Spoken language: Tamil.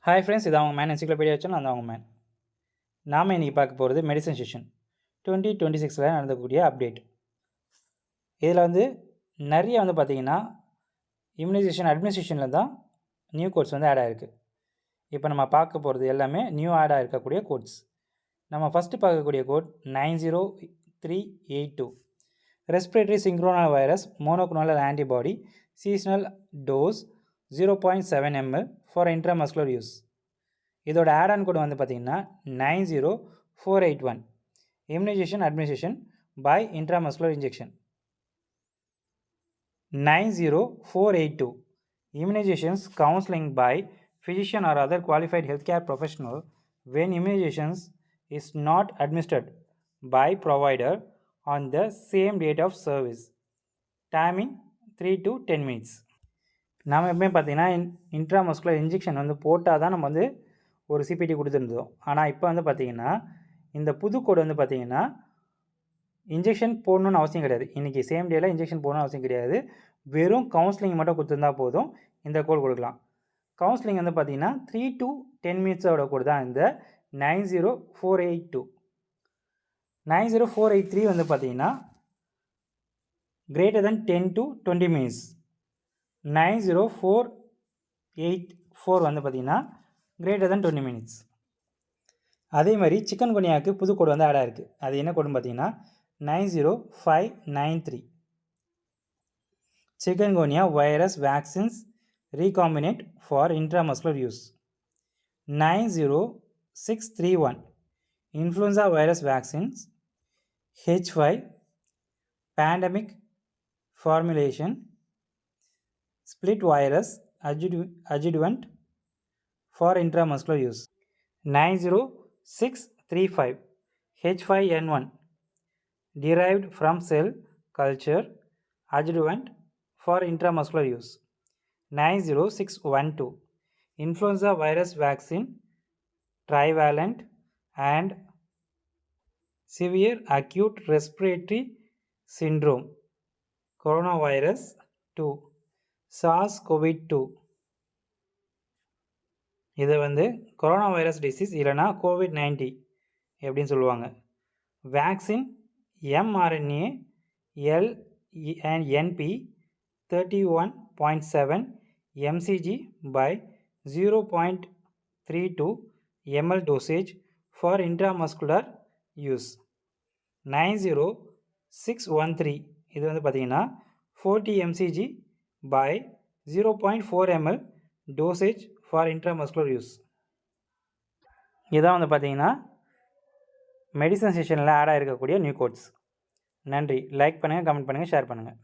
ஹாய் ஃப்ரெண்ட்ஸ், இது அவங்க மேன் என்சிக்ளோபீடியா சேனல். அந்த அவங்க மேன். நாம் இன்றைக்கி பார்க்க போகிறது மெடிசன் செஷன் 2026 நடந்தக்கூடிய அப்டேட். இதில் நிறைய பார்த்திங்கன்னா இம்யூனைசேஷன் அட்மினிஸ்ட்ரேஷனில் தான் நியூ கோட்ஸ் ஆட் ஆகிருக்கு. இப்போ நம்ம பார்க்க போகிறது எல்லாமே நியூ ஆட் ஆகிருக்கக்கூடிய கோட்ஸ். நம்ம ஃபஸ்ட்டு பார்க்கக்கூடிய code 90382 respiratory syncytial virus monoclonal antibody seasonal dose 0.7 ml for intramuscular use. இதோட ஆட்-ஆன் கோட் பார்த்திங்கன்னா 90481 immunization administration by intramuscular injection. 90482 immunizations counseling by physician or other qualified healthcare professional when immunizations is not administered by provider on the same date of service. Timing 3 to 10 minutes. நாம் எப்பவுமே பார்த்திங்கன்னா இன்ட்ராமஸ்குலர் இன்ஜெக்ஷன் போட்டால் தான் நம்ம ஒரு சிபிடி கொடுத்துருந்தோம். ஆனால் இப்போ பார்த்திங்கன்னா இந்த புது கோடு பார்த்திங்கன்னா இன்ஜெக்ஷன் போடணுன்னு அவசியம் கிடையாது. இன்றைக்கி சேம் டேயில் இன்ஜெக்ஷன் போடணும்னு அவசியம் கிடையாது. வெறும் கவுன்சிலிங் மட்டும் கொடுத்துருந்தா போதும் இந்த கோட் கொடுக்கலாம். கவுன்சிலிங் பார்த்திங்கன்னா 3 to 10 minutes கோடு தான் இந்த 90482. 90483 பார்த்திங்கன்னா greater than 10 to 20 minutes. 90484 பார்த்திங்கன்னா greater than 20 minutes. அதே மாதிரி சிக்கன் குனியாவுக்கு புது கோடு ஆட் ஆகிருக்கு. அது என்ன கோடுன்னு பார்த்திங்கன்னா 90593 chikungunya virus vaccines recombinant for intramuscular use. 90631 influenza virus vaccines H5 pandemic formulation split virus adjuvant for intramuscular use. 90635 H5N1 derived from cell culture adjuvant for intramuscular use. 90612 influenza virus vaccine trivalent and severe acute respiratory syndrome coronavirus 2 SARS-CoV-2. இது கொரோனா வைரஸ் டிசீஸ் இல்லைனா COVID-19 எப்படின்னு சொல்லுவாங்க. Vaccine mRNA LNP 31.7 mcg by 0.32 ml dosage for intramuscular use. 90613 இது பார்த்திங்கன்னா 40 mcg by 0.4 ml dosage for intramuscular use. இதான் பார்த்திங்கன்னா மெடிசன் செஷனில் ஆட் ஆகிருக்கக்கூடிய நியூ கோட்ஸ். நன்றி. லைக் பண்ணுங்கள், கமெண்ட் பண்ணுங்கள், ஷேர் பண்ணுங்கள்.